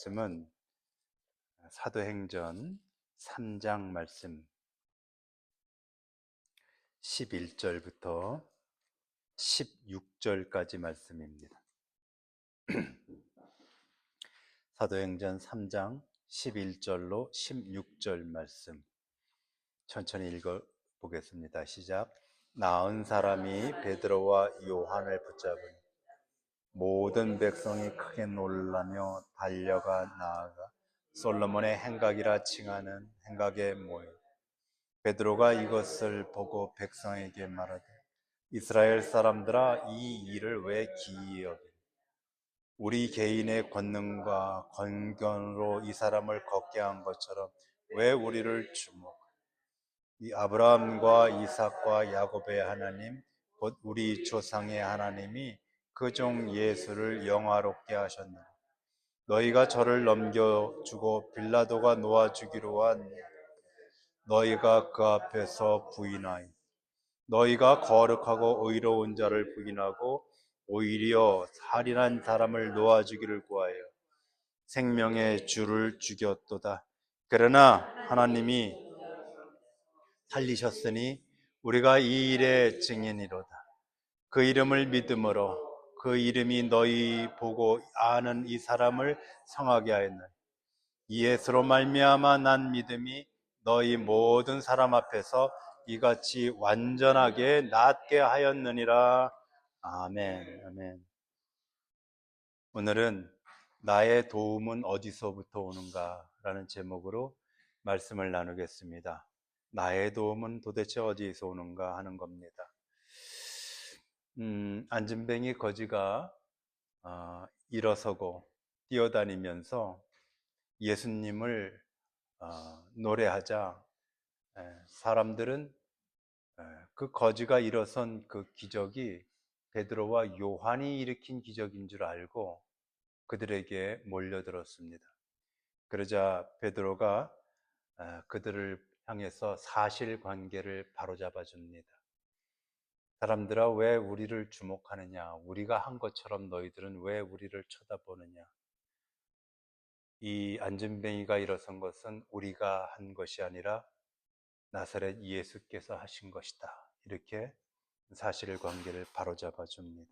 말씀은 사도행전 3장 말씀 11절부터 16절까지 말씀입니다. 사도행전 3장 11절로 16절 말씀 천천히 읽어 보겠습니다. 시작. 나은 사람이 베드로와 요한을 붙잡으니 모든 백성이 크게 놀라며 달려가 나아가 솔로몬의 행각이라 칭하는 행각에 모여 베드로가 이것을 보고 백성에게 말하되 이스라엘 사람들아, 이 일을 왜 기이히 여기니? 우리 개인의 권능과 권견으로 이 사람을 걷게 한 것처럼 왜 우리를 주목하니? 이 아브라함과 이삭과 야곱의 하나님 곧 우리 조상의 하나님이 그 종 예수를 영화롭게 하셨느니 너희가 저를 넘겨주고 빌라도가 놓아주기로 한 너희가 그 앞에서 부인하여 너희가 거룩하고 의로운 자를 부인하고 오히려 살인한 사람을 놓아주기를 구하여 생명의 주를 죽였도다. 그러나 하나님이 살리셨으니 우리가 이 일의 증인이로다. 그 이름을 믿음으로 그 이름이 너희 보고 아는 이 사람을 성하게 하였느니 이 예수로 말미암아 난 믿음이 너희 모든 사람 앞에서 이같이 완전하게 낫게 하였느니라. 아멘. 아멘. 오늘은 나의 도움은 어디서부터 오는가라는 제목으로 말씀을 나누겠습니다. 나의 도움은 도대체 어디에서 오는가 하는 겁니다. 안진뱅이 거지가 일어서고 뛰어다니면서 예수님을 노래하자 사람들은 그 거지가 일어선 그 기적이 베드로와 요한이 일으킨 기적인 줄 알고 그들에게 몰려들었습니다. 그러자 베드로가 그들을 향해서 사실관계를 바로잡아 줍니다. 사람들아, 왜 우리를 주목하느냐? 우리가 한 것처럼 너희들은 왜 우리를 쳐다보느냐? 이 안진뱅이가 일어선 것은 우리가 한 것이 아니라 나사렛 예수께서 하신 것이다. 이렇게 사실관계를 바로잡아 줍니다.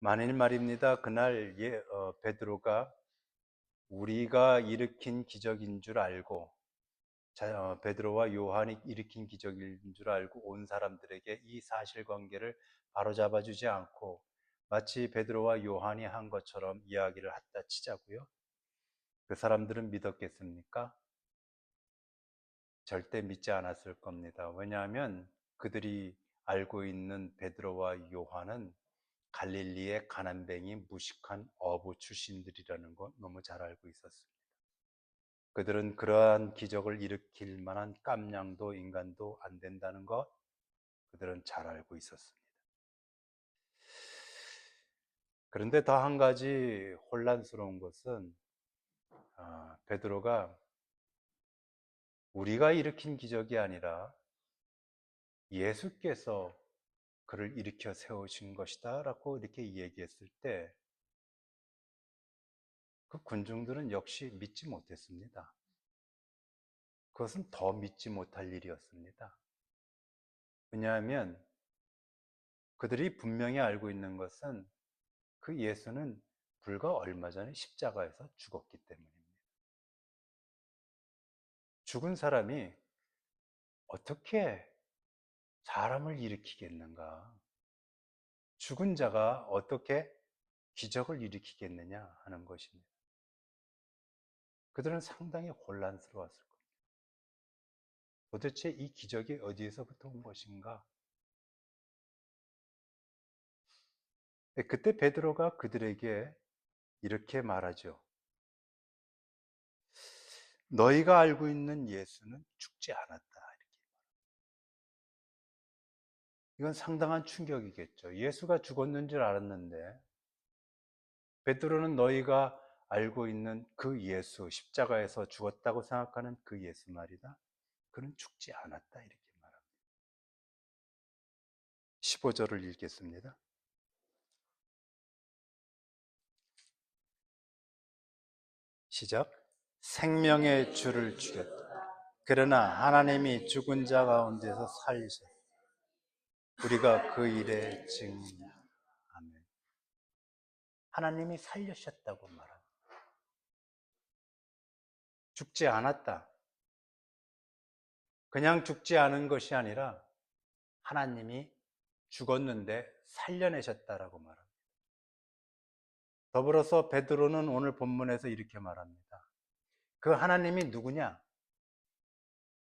만일 말입니다. 그날 베드로가 우리가 일으킨 기적인 줄 알고 베드로와 요한이 일으킨 기적인 줄 알고 온 사람들에게 이 사실관계를 바로잡아 주지 않고 마치 베드로와 요한이 한 것처럼 이야기를 했다 치자고요. 그 사람들은 믿었겠습니까? 절대 믿지 않았을 겁니다. 왜냐하면 그들이 알고 있는 베드로와 요한은 갈릴리의 가난뱅이 무식한 어부 출신들이라는 거 너무 잘 알고 있었습니다. 그들은 그러한 기적을 일으킬 만한 깜냥도 인간도 안 된다는 것 그들은 잘 알고 있었습니다. 그런데 더 한 가지 혼란스러운 것은 베드로가 우리가 일으킨 기적이 아니라 예수께서 그를 일으켜 세우신 것이다 라고 이렇게 얘기했을 때 그 군중들은 역시 믿지 못했습니다. 그것은 더 믿지 못할 일이었습니다. 왜냐하면 그들이 분명히 알고 있는 것은 그 예수는 불과 얼마 전에 십자가에서 죽었기 때문입니다. 죽은 사람이 어떻게 사람을 일으키겠는가? 죽은 자가 어떻게 기적을 일으키겠느냐 하는 것입니다. 그들은 상당히 혼란스러웠을 겁니다. 도대체 이 기적이 어디에서부터 온 것인가? 그때 베드로가 그들에게 이렇게 말하죠. 너희가 알고 있는 예수는 죽지 않았다. 이건 상당한 충격이겠죠. 예수가 죽었는 줄 알았는데 베드로는 너희가 알고 있는 그 예수, 십자가에서 죽었다고 생각하는 그 예수 말이다. 그는 죽지 않았다. 이렇게 말합니다. 15절을 읽겠습니다. 시작. 생명의 주를 죽였다. 그러나 하나님이 죽은 자 가운데서 살리셨다. 우리가 그 일에 증인이다. 아멘. 하나님이 살리셨다고 말합니다. 죽지 않았다. 그냥 죽지 않은 것이 아니라 하나님이 죽었는데 살려내셨다라고 말합니다. 더불어서 베드로는 오늘 본문에서 이렇게 말합니다. 그 하나님이 누구냐?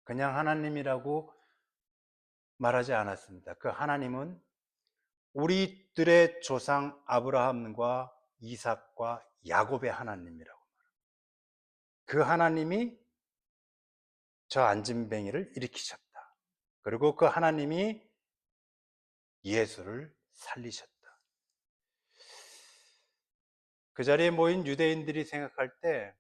그냥 하나님이라고 말하지 않았습니다. 그 하나님은 우리들의 조상 아브라함과 이삭과 야곱의 하나님이라고 말합니다. 그 하나님이 저 안진뱅이를 일으키셨다. 그리고 그 하나님이 예수를 살리셨다. 그 자리에 모인 유대인들이 생각할 때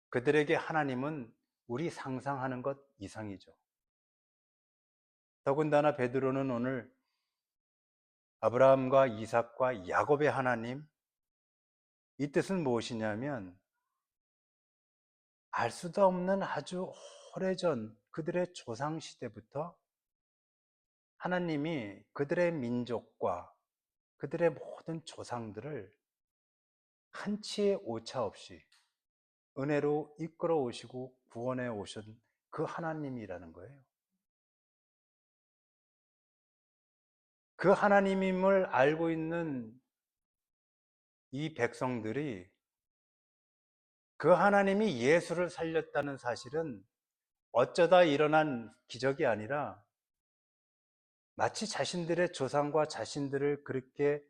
그들에게 하나님은 우리 상상하는 것 이상이죠. 더군다나 베드로는 오늘 아브라함과 이삭과 야곱의 하나님, 이 뜻은 무엇이냐면 알 수도 없는 아주 오래전 그들의 조상 시대부터 하나님이 그들의 민족과 그들의 모든 조상들을 한치의 오차 없이 은혜로 이끌어 오시고 구원해 오신 그 하나님이라는 거예요. 그 하나님임을 알고 있는 이 백성들이 그 하나님이 예수를 살렸다는 사실은 어쩌다 일어난 기적이 아니라 마치 자신들의 조상과 자신들을 그렇게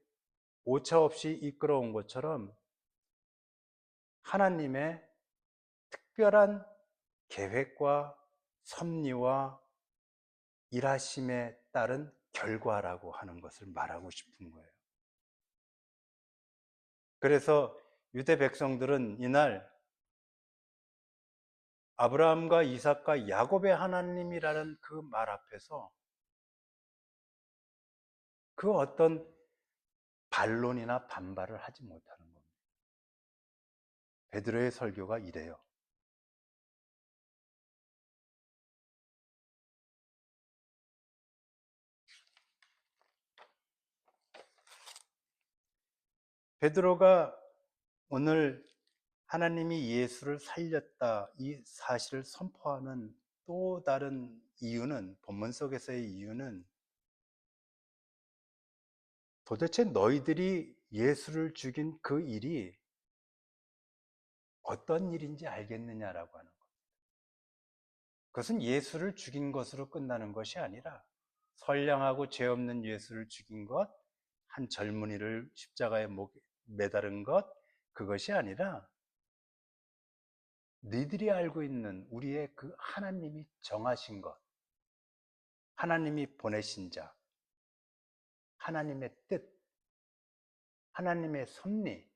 오차 없이 이끌어 온 것처럼 하나님의 특별한 계획과 섭리와 일하심에 따른 결과라고 하는 것을 말하고 싶은 거예요. 그래서 유대 백성들은 이날 아브라함과 이삭과 야곱의 하나님이라는 그 말 앞에서 그 어떤 반론이나 반발을 하지 못하는 겁니다. 베드로의 설교가 이래요. 베드로가 오늘 하나님이 예수를 살렸다 이 사실을 선포하는 또 다른 이유는, 본문 속에서의 이유는 도대체 너희들이 예수를 죽인 그 일이 어떤 일인지 알겠느냐라고 하는 겁니다. 그것은 예수를 죽인 것으로 끝나는 것이 아니라 선량하고 죄 없는 예수를 죽인 것, 한 젊은이를 십자가에 매달은 것, 그것이 아니라 너희들이 알고 있는 우리의 그 하나님이 정하신 것, 하나님이 보내신 자, 하나님의 뜻, 하나님의 섭리,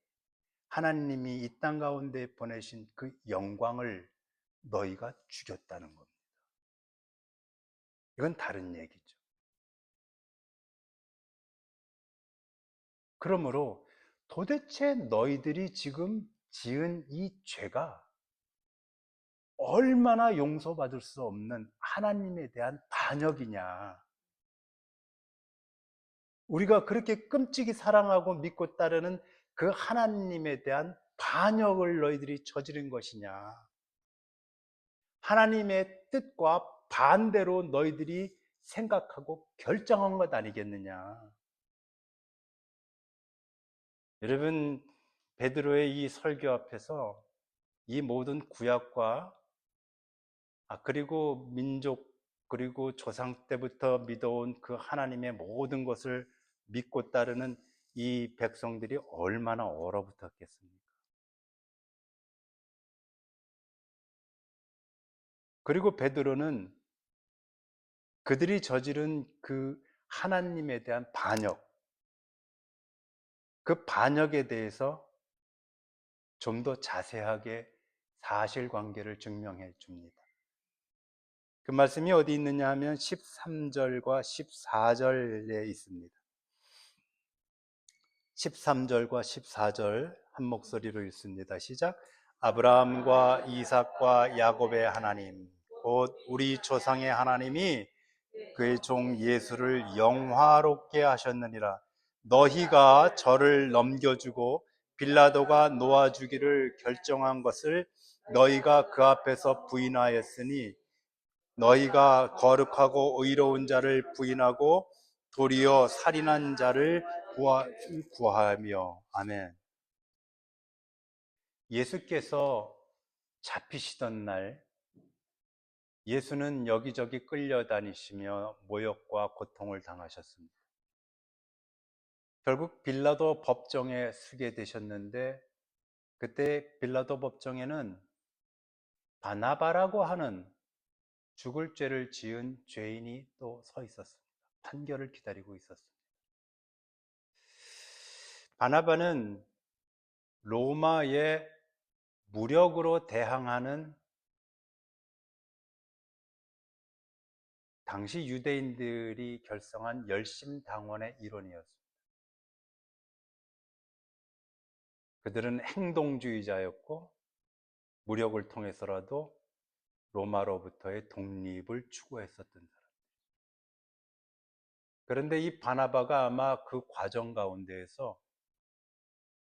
하나님이 이 땅 가운데 보내신 그 영광을 너희가 죽였다는 겁니다. 이건 다른 얘기죠. 그러므로 도대체 너희들이 지금 지은 이 죄가 얼마나 용서받을 수 없는 하나님에 대한 반역이냐. 우리가 그렇게 끔찍이 사랑하고 믿고 따르는 그 하나님에 대한 반역을 너희들이 저지른 것이냐. 하나님의 뜻과 반대로 너희들이 생각하고 결정한 것 아니겠느냐. 여러분, 베드로의 이 설교 앞에서 이 모든 구약과 그리고 민족 그리고 조상 때부터 믿어온 그 하나님의 모든 것을 믿고 따르는 이 백성들이 얼마나 얼어붙었겠습니까? 그리고 베드로는 그들이 저지른 그 하나님에 대한 반역, 그 반역에 대해서 좀 더 자세하게 사실관계를 증명해 줍니다. 그 말씀이 어디 있느냐 하면 13절과 14절에 있습니다. 13절과 14절 한 목소리로 읽습니다. 시작. 아브라함과 이삭과 야곱의 하나님, 곧 우리 조상의 하나님이 그의 종 예수를 영화롭게 하셨느니라. 너희가 저를 넘겨주고 빌라도가 놓아주기를 결정한 것을 너희가 그 앞에서 부인하였으니 너희가 거룩하고 의로운 자를 부인하고 도리어 살인한 자를 구하며. 아멘. 예수께서 잡히시던 날 예수는 여기저기 끌려다니시며 모욕과 고통을 당하셨습니다. 결국 빌라도 법정에 서게 되셨는데 그때 빌라도 법정에는 바나바라고 하는 죽을 죄를 지은 죄인이 또 서 있었습니다. 판결을 기다리고 있었습니다. 바나바는 로마의 무력으로 대항하는 당시 유대인들이 결성한 열심당원의 일원이었습니다. 그들은 행동주의자였고 무력을 통해서라도 로마로부터의 독립을 추구했었던 사람. 그런데 이 바나바가 아마 그 과정 가운데에서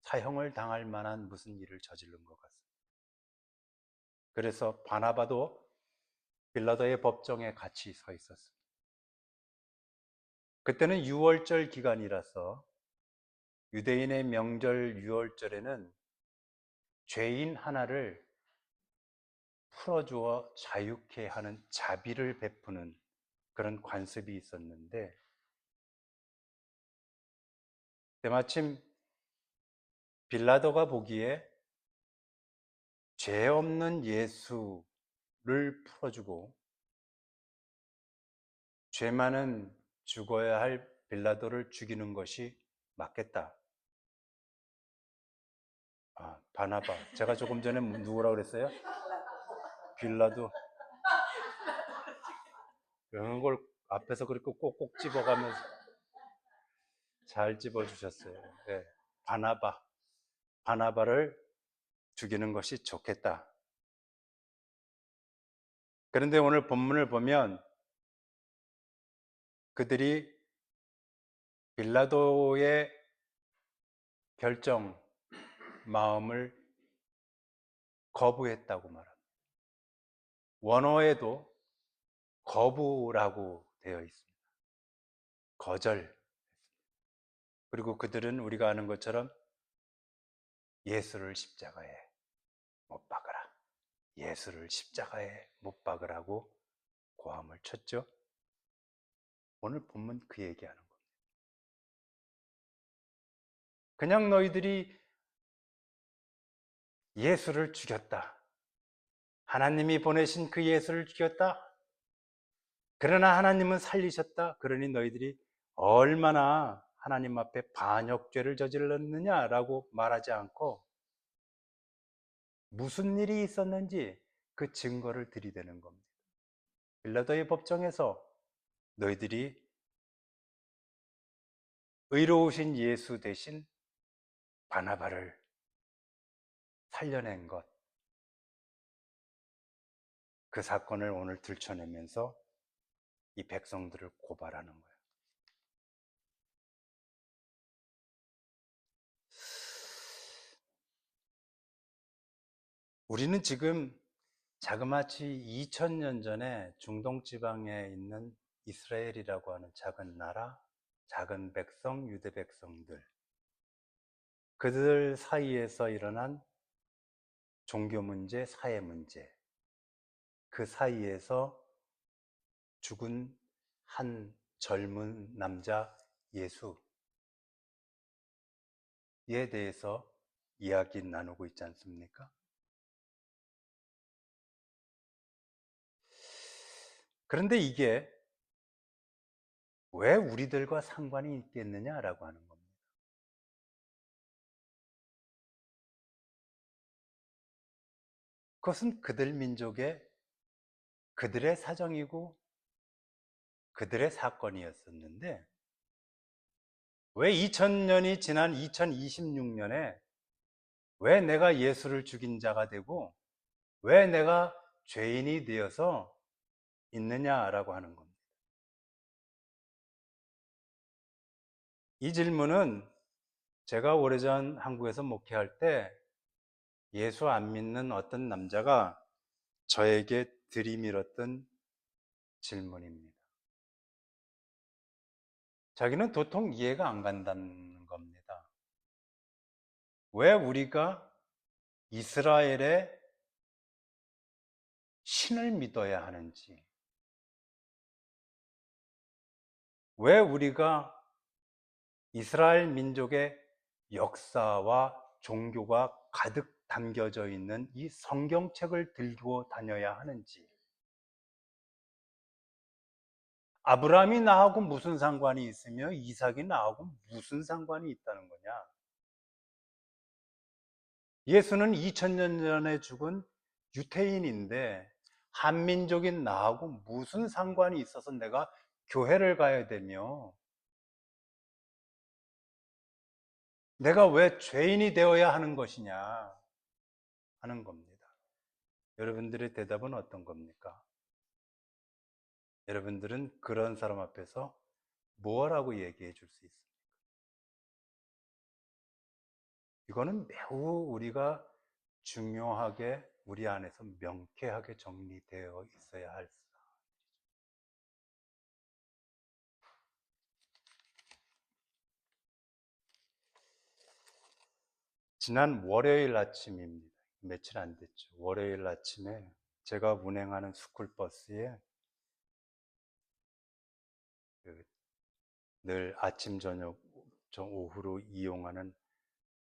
사형을 당할 만한 무슨 일을 저지른 것 같습니다. 그래서 바나바도 빌라도의 법정에 같이 서 있었습니다. 그때는 유월절 기간이라서 유대인의 명절 유월절에는 죄인 하나를 풀어주어 자유케 하는 자비를 베푸는 그런 관습이 있었는데 때마침 빌라도가 보기에 죄 없는 예수를 풀어주고 죄 많은 죽어야 할 빌라도를 죽이는 것이 맞겠다. 바나바. 제가 조금 전에 누구라고 그랬어요? 빌라도. 그런 걸 앞에서 그렇게 꼭꼭 집어가면서 잘 집어주셨어요. 네. 바나바를 죽이는 것이 좋겠다. 그런데 오늘 본문을 보면 그들이 빌라도의 결정, 마음을 거부했다고 말합니다. 원어에도 거부라고 되어 있습니다. 거절. 그리고 그들은 우리가 아는 것처럼 예수를 십자가에 못 박으라. 예수를 십자가에 못 박으라고 고함을 쳤죠. 오늘 본문 그 얘기하는 겁니다. 그냥 너희들이 예수를 죽였다. 하나님이 보내신 그 예수를 죽였다. 그러나 하나님은 살리셨다. 그러니 너희들이 얼마나 하나님 앞에 반역죄를 저질렀느냐라고 말하지 않고 무슨 일이 있었는지 그 증거를 들이대는 겁니다. 빌라도의 법정에서 너희들이 의로우신 예수 대신 바나바를 살려낸 것, 그 사건을 오늘 들춰내면서 이 백성들을 고발하는 거예요. 우리는 지금 자그마치 2000년 전에 중동 지방에 있는 이스라엘이라고 하는 작은 나라, 작은 백성, 유대 백성들, 그들 사이에서 일어난 종교 문제, 사회 문제, 그 사이에서 죽은 한 젊은 남자 예수에 대해서 이야기 나누고 있지 않습니까? 그런데 이게 왜 우리들과 상관이 있겠느냐라고 하는 겁니다. 그것은 그들 민족의 그들의 사정이고 그들의 사건이었었는데 왜 2000년이 지난 2026년에 왜 내가 예수를 죽인 자가 되고 왜 내가 죄인이 되어서 있느냐라고 하는 겁니다. 이 질문은 제가 오래전 한국에서 목회할 때 예수 안 믿는 어떤 남자가 저에게 들이밀었던 질문입니다. 자기는 도통 이해가 안 간다는 겁니다. 왜 우리가 이스라엘의 신을 믿어야 하는지, 왜 우리가 이스라엘 민족의 역사와 종교가 가득 담겨져 있는 이 성경책을 들고 다녀야 하는지, 아브라함이 나하고 무슨 상관이 있으며 이삭이 나하고 무슨 상관이 있다는 거냐? 예수는 2000년 전에 죽은 유태인인데 한민족인 나하고 무슨 상관이 있어서 내가 교회를 가야 되며 내가 왜 죄인이 되어야 하는 것이냐 하는 겁니다. 여러분들의 대답은 어떤 겁니까? 여러분들은 그런 사람 앞에서 뭐라고 얘기해 줄 수 있습니까? 이거는 매우 우리가 중요하게 우리 안에서 명쾌하게 정리되어 있어야 할 사항. 지난 월요일 아침입니다. 며칠 안 됐죠. 월요일 아침에 제가 운행하는 스쿨버스에 늘 아침, 저녁, 오후로 이용하는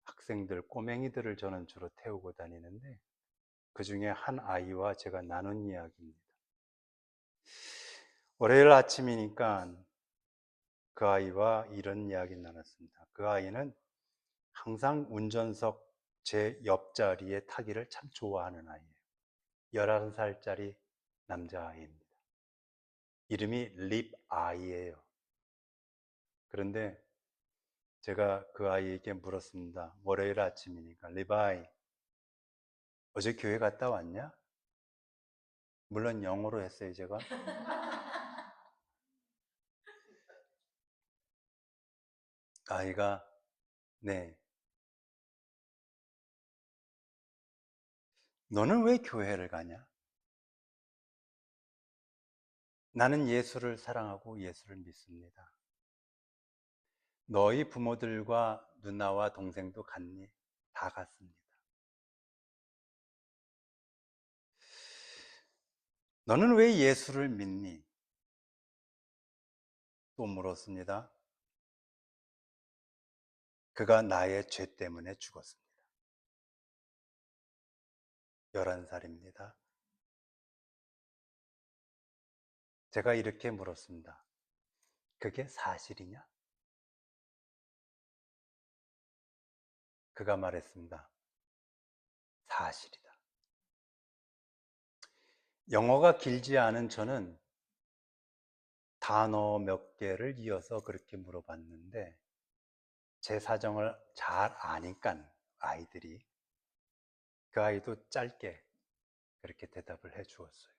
학생들, 꼬맹이들을 저는 주로 태우고 다니는데 그 중에 한 아이와 제가 나눈 이야기입니다. 월요일 아침이니까 그 아이와 이런 이야기를 나눴습니다. 그 아이는 항상 운전석 제 옆자리에 타기를 참 좋아하는 아이예요. 11살짜리 남자아이입니다. 이름이 립 아이예요. 그런데 제가 그 아이에게 물었습니다. 월요일 아침이니까 립 아이, 어제 교회 갔다 왔냐? 물론 영어로 했어요, 제가. 아이가 네. 너는 왜 교회를 가냐? 나는 예수를 사랑하고 예수를 믿습니다. 너희 부모들과 누나와 동생도 갔니? 다 갔습니다. 너는 왜 예수를 믿니? 또 물었습니다. 그가 나의 죄 때문에 죽었습니다. 11살입니다. 제가 이렇게 물었습니다. 그게 사실이냐? 그가 말했습니다. 사실이다. 영어가 길지 않은 저는 단어 몇 개를 이어서 그렇게 물어봤는데 제 사정을 잘 아니까 아이들이 그 아이도 짧게 그렇게 대답을 해 주었어요.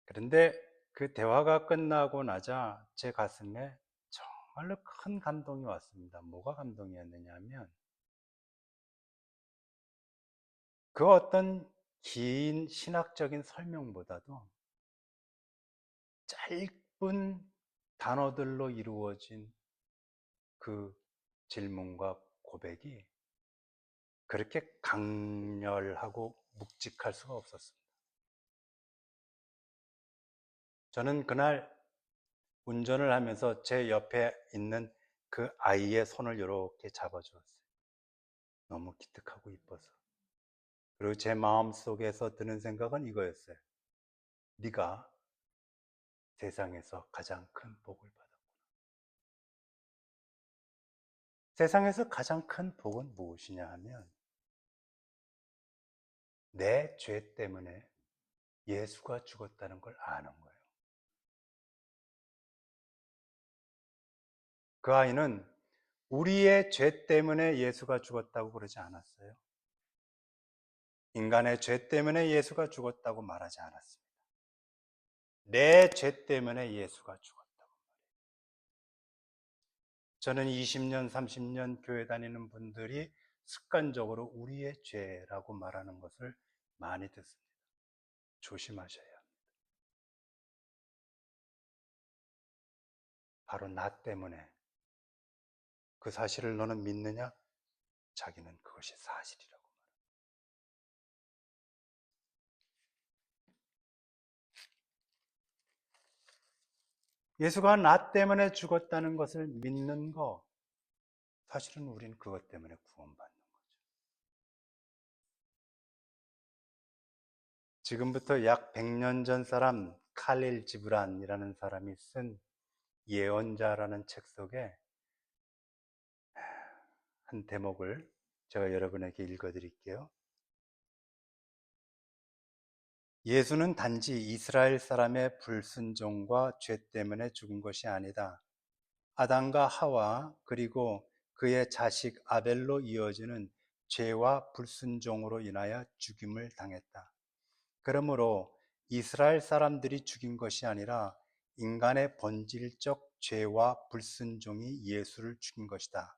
그런데 그 대화가 끝나고 나자 제 가슴에 정말로 큰 감동이 왔습니다. 뭐가 감동이었느냐 하면 그 어떤 긴 신학적인 설명보다도 짧은 단어들로 이루어진 그 질문과 고백이 그렇게 강렬하고 묵직할 수가 없었습니다. 저는 그날 운전을 하면서 제 옆에 있는 그 아이의 손을 이렇게 잡아주었어요. 너무 기특하고 이뻐서. 그리고 제 마음속에서 드는 생각은 이거였어요. 네가 세상에서 가장 큰 복을 받았구나. 세상에서 가장 큰 복은 무엇이냐 하면 내 죄 때문에 예수가 죽었다는 걸 아는 거예요. 그 아이는 우리의 죄 때문에 예수가 죽었다고 그러지 않았어요. 인간의 죄 때문에 예수가 죽었다고 말하지 않았습니다. 내 죄 때문에 예수가 죽었다고. 저는 20년, 30년 교회 다니는 분들이 습관적으로 우리의 죄라고 말하는 것을 많이 듣습니다. 조심하셔야 합니다. 바로 나 때문에. 그 사실을 너는 믿느냐? 자기는 그것이 사실이라고 말합니다. 예수가 나 때문에 죽었다는 것을 믿는 거, 사실은 우린 그것 때문에 구원받는 거죠. 지금부터 약 100년 전 사람 칼릴 지브란이라는 사람이 쓴 예언자라는 책 속에 한 대목을 제가 여러분에게 읽어드릴게요. 예수는 단지 이스라엘 사람의 불순종과 죄 때문에 죽은 것이 아니다. 아담과 하와 그리고 그의 자식 아벨로 이어지는 죄와 불순종으로 인하여 죽임을 당했다. 그러므로 이스라엘 사람들이 죽인 것이 아니라 인간의 본질적 죄와 불순종이 예수를 죽인 것이다.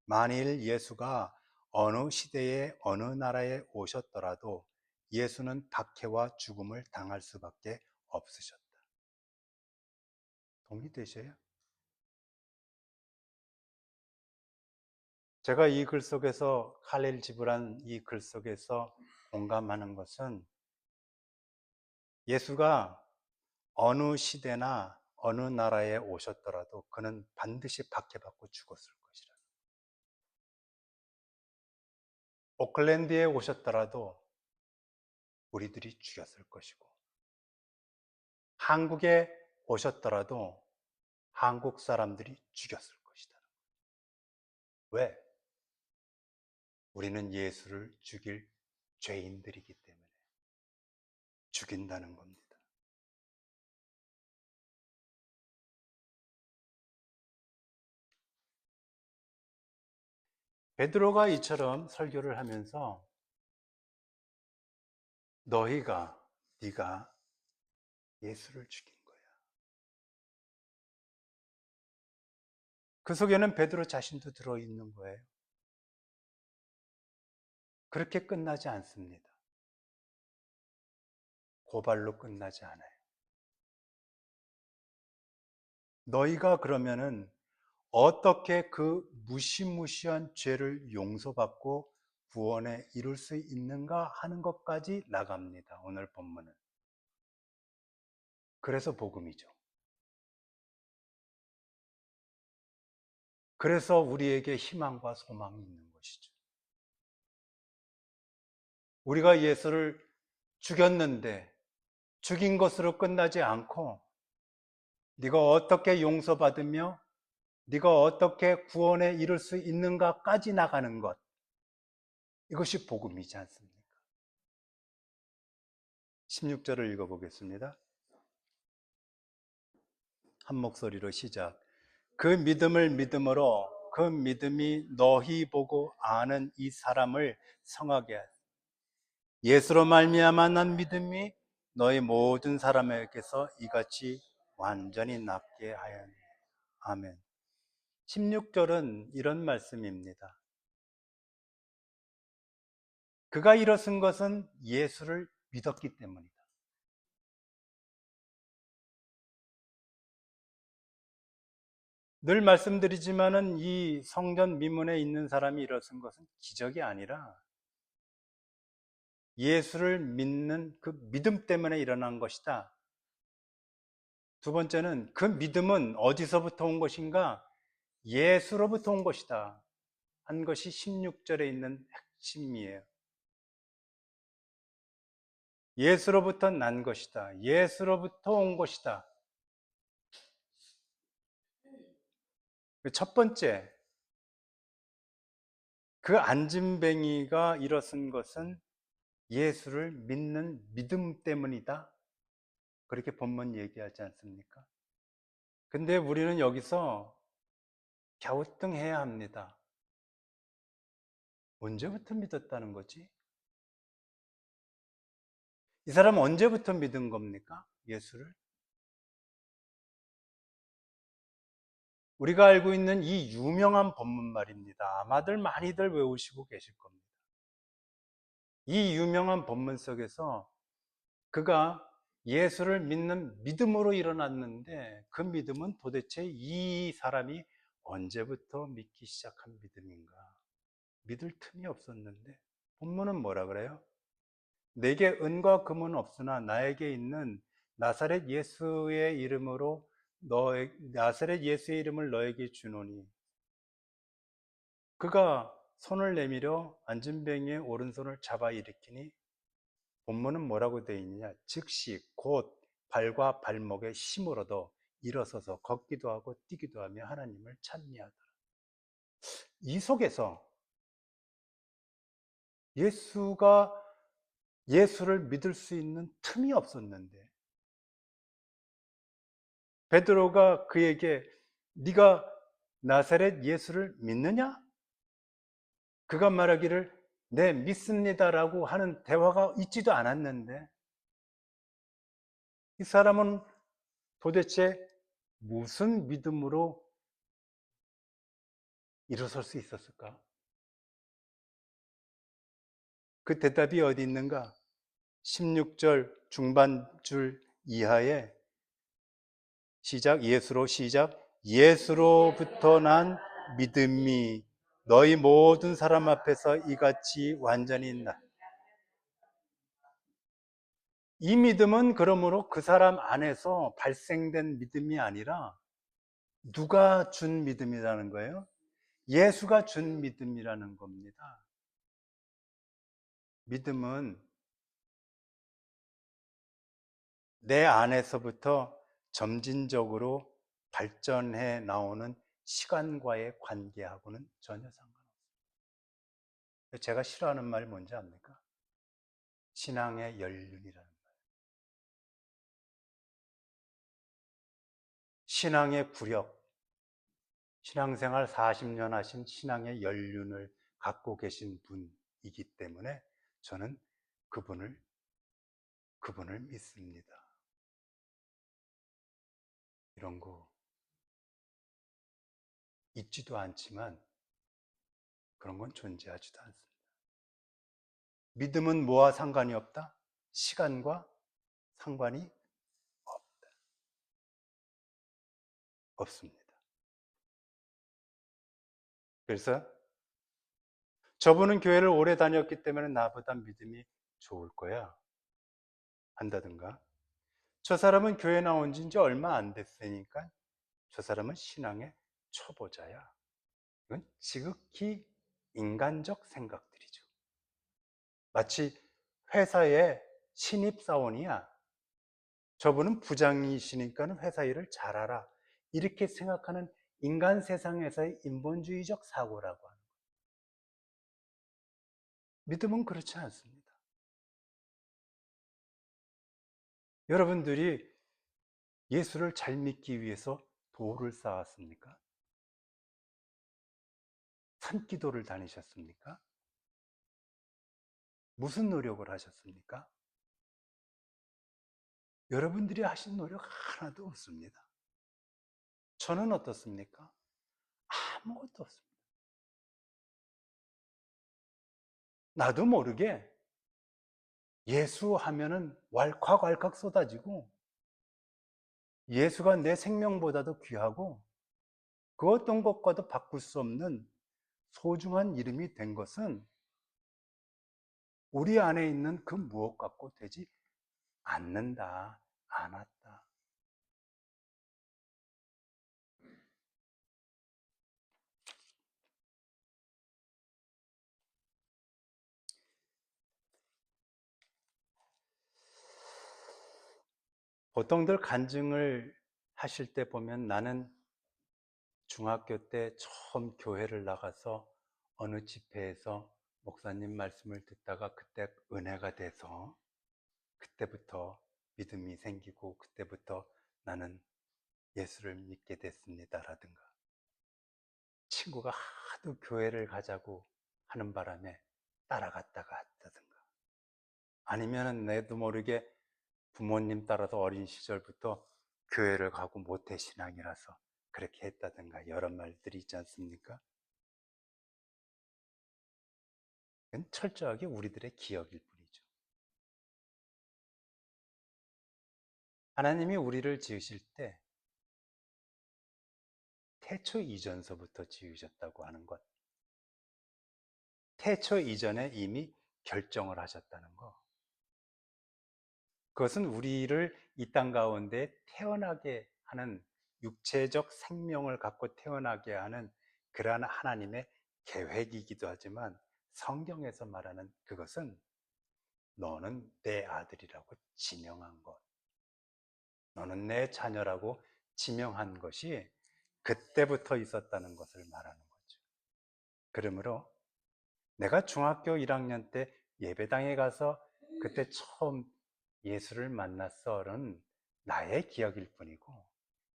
만일 예수가 어느 시대에 어느 나라에 오셨더라도 예수는 박해와 죽음을 당할 수밖에 없으셨다. 동의되셔요? 제가 이 글 속에서 칼릴 지브란 이 글 속에서 공감하는 것은 예수가 어느 시대나 어느 나라에 오셨더라도 그는 반드시 박해받고 죽었을 것이라. 오클랜드에 오셨더라도 우리들이 죽였을 것이고, 한국에 오셨더라도 한국 사람들이 죽였을 것이다. 왜? 우리는 예수를 죽일 죄인들이기 때문에 죽인다는 겁니다. 베드로가 이처럼 설교를 하면서 네가 예수를 죽인 거야. 그 속에는 베드로 자신도 들어있는 거예요. 그렇게 끝나지 않습니다. 고발로 끝나지 않아요. 너희가 그러면은 어떻게 그 무시무시한 죄를 용서받고 구원에 이룰 수 있는가 하는 것까지 나갑니다. 오늘 본문은. 그래서 복음이죠. 그래서 우리에게 희망과 소망이 있는 것이죠. 우리가 예수를 죽였는데 죽인 것으로 끝나지 않고 네가 어떻게 용서받으며 네가 어떻게 구원에 이룰 수 있는가까지 나가는 것. 이것이 복음이지 않습니까? 16절을 읽어보겠습니다. 한 목소리로 시작. 그 믿음을 믿음으로 그 믿음이 너희 보고 아는 이 사람을 성하게 하라. 예수로 말미암아 난 믿음이 너희 모든 사람에게서 이같이 완전히 낫게 하였네. 아멘. 16절은 이런 말씀입니다. 그가 일어선 것은 예수를 믿었기 때문이다. 늘 말씀드리지만은 이 성전 미문에 있는 사람이 일어선 것은 기적이 아니라 예수를 믿는 그 믿음 때문에 일어난 것이다. 두 번째는 그 믿음은 어디서부터 온 것인가? 예수로부터 온 것이다. 한 것이 16절에 있는 핵심이에요. 예수로부터 난 것이다. 예수로부터 온 것이다. 첫 번째, 그 안진뱅이가 일어선 것은 예수를 믿는 믿음 때문이다. 그렇게 본문 얘기하지 않습니까? 근데 우리는 여기서 갸우뚱해야 합니다. 언제부터 믿었다는 거지? 이 사람은 언제부터 믿은 겁니까? 예수를? 우리가 알고 있는 이 유명한 본문 말입니다. 아마들 많이들 외우시고 계실 겁니다. 이 유명한 본문 속에서 그가 예수를 믿는 믿음으로 일어났는데 그 믿음은 도대체 이 사람이 언제부터 믿기 시작한 믿음인가? 믿을 틈이 없었는데 본문은 뭐라 그래요? 내게 은과 금은 없으나 나에게 있는 나사렛 예수의 이름으로 나사렛 예수의 이름을 너에게 주노니 그가 손을 내밀어 안진뱅이의 오른손을 잡아 일으키니 본문은 뭐라고 되어 있느냐? 즉시 곧 발과 발목에 힘을 얻어 일어서서 걷기도 하고 뛰기도 하며 하나님을 찬미하더라. 이 속에서 예수가 예수를 믿을 수 있는 틈이 없었는데 베드로가 그에게 네가 나사렛 예수를 믿느냐? 그가 말하기를 네 믿습니다라고 하는 대화가 있지도 않았는데 이 사람은 도대체 무슨 믿음으로 일어설 수 있었을까? 그 대답이 어디 있는가? 16절 중반줄 이하에 시작 예수로 시작 예수로부터 난 믿음이 너희 모든 사람 앞에서 이같이 완전히 나. 이 믿음은 그러므로 그 사람 안에서 발생된 믿음이 아니라 누가 준 믿음이라는 거예요? 예수가 준 믿음이라는 겁니다. 믿음은 내 안에서부터 점진적으로 발전해 나오는 시간과의 관계하고는 전혀 상관없어요. 제가 싫어하는 말이 뭔지 압니까? 신앙의 연륜이라는 말. 신앙의 구력, 신앙생활 40년 하신 신앙의 연륜을 갖고 계신 분이기 때문에 저는 그분을 믿습니다. 이런 거 있지도 않지만 그런 건 존재하지도 않습니다. 믿음은 뭐와 상관이 없다? 시간과 상관이 없습니다. 그래서 저분은 교회를 오래 다녔기 때문에 나보다 믿음이 좋을 거야 한다든가 저 사람은 교회 나온 지 이제 얼마 안 됐으니까 저 사람은 신앙의 초보자야. 이건 지극히 인간적 생각들이죠. 마치 회사의 신입사원이야. 저분은 부장이시니까 회사 일을 잘 알아. 이렇게 생각하는 인간 세상에서의 인본주의적 사고라고 하는 거예요. 믿음은 그렇지 않습니다. 여러분들이 예수를 잘 믿기 위해서 도를 쌓았습니까? 산기도를 다니셨습니까? 무슨 노력을 하셨습니까? 여러분들이 하신 노력 하나도 없습니다. 저는 어떻습니까? 아무것도 없습니다. 나도 모르게 예수 하면은 왈칵왈칵 쏟아지고 예수가 내 생명보다도 귀하고 그 어떤 것과도 바꿀 수 없는 소중한 이름이 된 것은 우리 안에 있는 그 무엇 갖고 되지 않는다, 않았다. 보통들 간증을 하실 때 보면 나는 중학교 때 처음 교회를 나가서 어느 집회에서 목사님 말씀을 듣다가 그때 은혜가 돼서 그때부터 믿음이 생기고 그때부터 나는 예수를 믿게 됐습니다라든가 친구가 하도 교회를 가자고 하는 바람에 따라갔다가 왔다든가, 아니면은 내도 모르게 부모님 따라서 어린 시절부터 교회를 가고 모태신앙이라서 그렇게 했다든가, 여러 말들이 있지 않습니까? 그건 철저하게 우리들의 기억일 뿐이죠. 하나님이 우리를 지으실 때 태초 이전서부터 지으셨다고 하는 것, 태초 이전에 이미 결정을 하셨다는 것, 그것은 우리를 이 땅 가운데 태어나게 하는, 육체적 생명을 갖고 태어나게 하는 그러한 하나님의 계획이기도 하지만, 성경에서 말하는 그것은 너는 내 아들이라고 지명한 것, 너는 내 자녀라고 지명한 것이 그때부터 있었다는 것을 말하는 거죠. 그러므로 내가 중학교 1학년 때 예배당에 가서 그때 처음 예수를 만났어는 나의 기억일 뿐이고,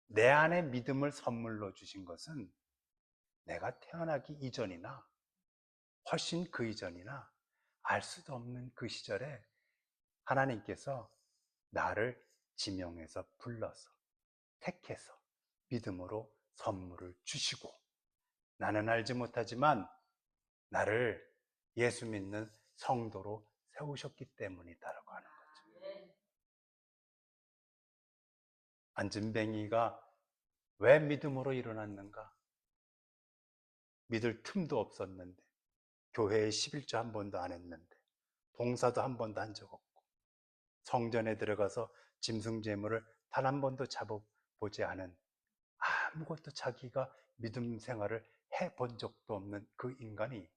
내 안에 믿음을 선물로 주신 것은 내가 태어나기 이전이나 훨씬 그 이전이나 알 수도 없는 그 시절에 하나님께서 나를 지명해서 불러서 택해서 믿음으로 선물을 주시고, 나는 알지 못하지만 나를 예수 믿는 성도로 세우셨기 때문이다라고 하는 거죠. 안진뱅이가 왜 믿음으로 일어났는가? 믿을 틈도 없었는데, 교회에 11조 한 번도 안 했는데, 봉사도 한 번도 한 적 없고, 성전에 들어가서 짐승 제물을 단 한 번도 잡아보지 않은, 아무것도 자기가 믿음 생활을 해본 적도 없는 그 인간이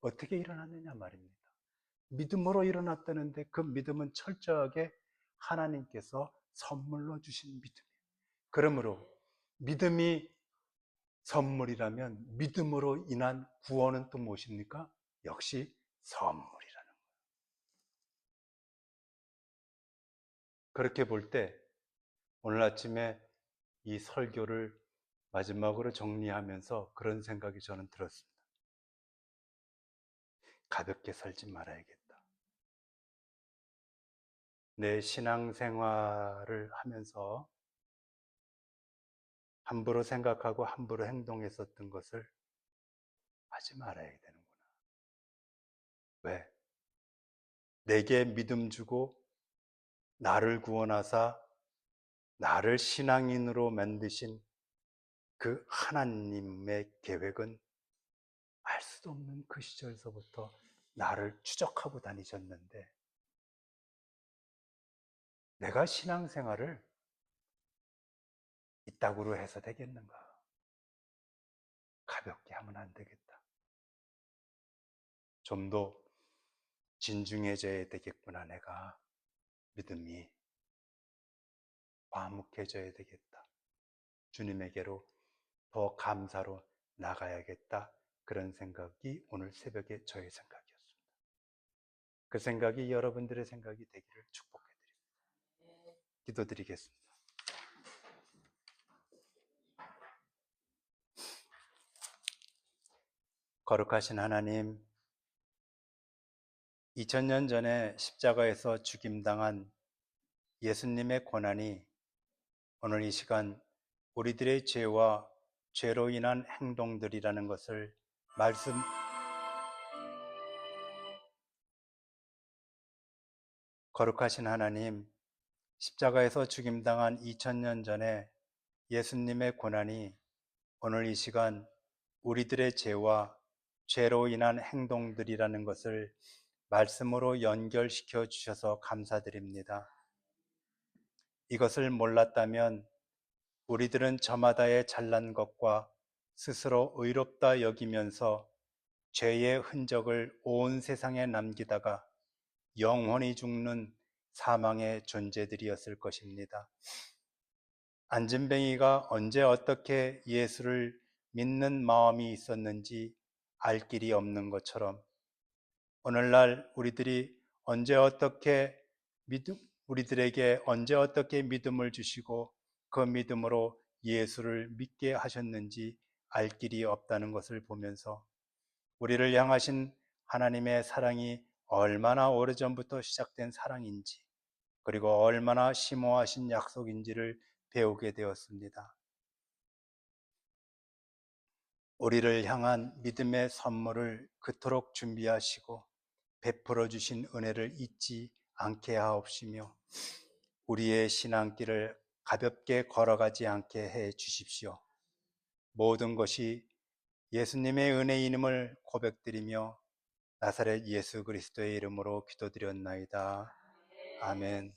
어떻게 일어났느냐 말입니다. 믿음으로 일어났다는데 그 믿음은 철저하게 하나님께서 선물로 주신 믿음이에요. 그러므로 믿음이 선물이라면 믿음으로 인한 구원은 또 무엇입니까? 역시 선물이라는 거예요. 그렇게 볼 때 오늘 아침에 이 설교를 마지막으로 정리하면서 그런 생각이 저는 들었습니다. 가볍게 살지 말아야겠다. 내 신앙생활을 하면서 함부로 생각하고 함부로 행동했었던 것을 하지 말아야 되는구나. 왜? 내게 믿음 주고 나를 구원하사 나를 신앙인으로 만드신 그 하나님의 계획은 알 수도 없는 그 시절서부터 나를 추적하고 다니셨는데, 내가 신앙생활을 이따구로 해서 되겠는가? 가볍게 하면 안 되겠다. 좀 더 진중해져야 되겠구나. 내가 믿음이 과묵해져야 되겠다. 주님에게로 더 감사로 나가야겠다. 그런 생각이 오늘 새벽에 저의 생각이었습니다. 그 생각이 여러분들의 생각이 되기를 축복해드립니다. 기도드리겠습니다. 거룩하신 하나님, 2000년 전에 십자가에서 죽임당한 예수님의 고난이 오늘 이 시간 우리들의 죄와 죄로 인한 행동들이라는 것을 거룩하신 하나님, 십자가에서 죽임당한 2000년 전에 예수님의 고난이 오늘 이 시간 우리들의 죄와 죄로 인한 행동들이라는 것을 말씀으로 연결시켜 주셔서 감사드립니다. 이것을 몰랐다면 우리들은 저마다의 잘난 것과 스스로 의롭다 여기면서 죄의 흔적을 온 세상에 남기다가 영원히 죽는 사망의 존재들이었을 것입니다. 안진뱅이가 언제 어떻게 예수를 믿는 마음이 있었는지 알 길이 없는 것처럼, 오늘날 우리들에게 언제 어떻게 믿음을 주시고 그 믿음으로 예수를 믿게 하셨는지 알 길이 없다는 것을 보면서 우리를 향하신 하나님의 사랑이 얼마나 오래전부터 시작된 사랑인지, 그리고 얼마나 심오하신 약속인지를 배우게 되었습니다. 우리를 향한 믿음의 선물을 그토록 준비하시고 베풀어 주신 은혜를 잊지 않게 하옵시며 우리의 신앙길을 가볍게 걸어가지 않게 해 주십시오. 모든 것이 예수님의 은혜임을 고백드리며 나사렛 예수 그리스도의 이름으로 기도드렸나이다. 아멘.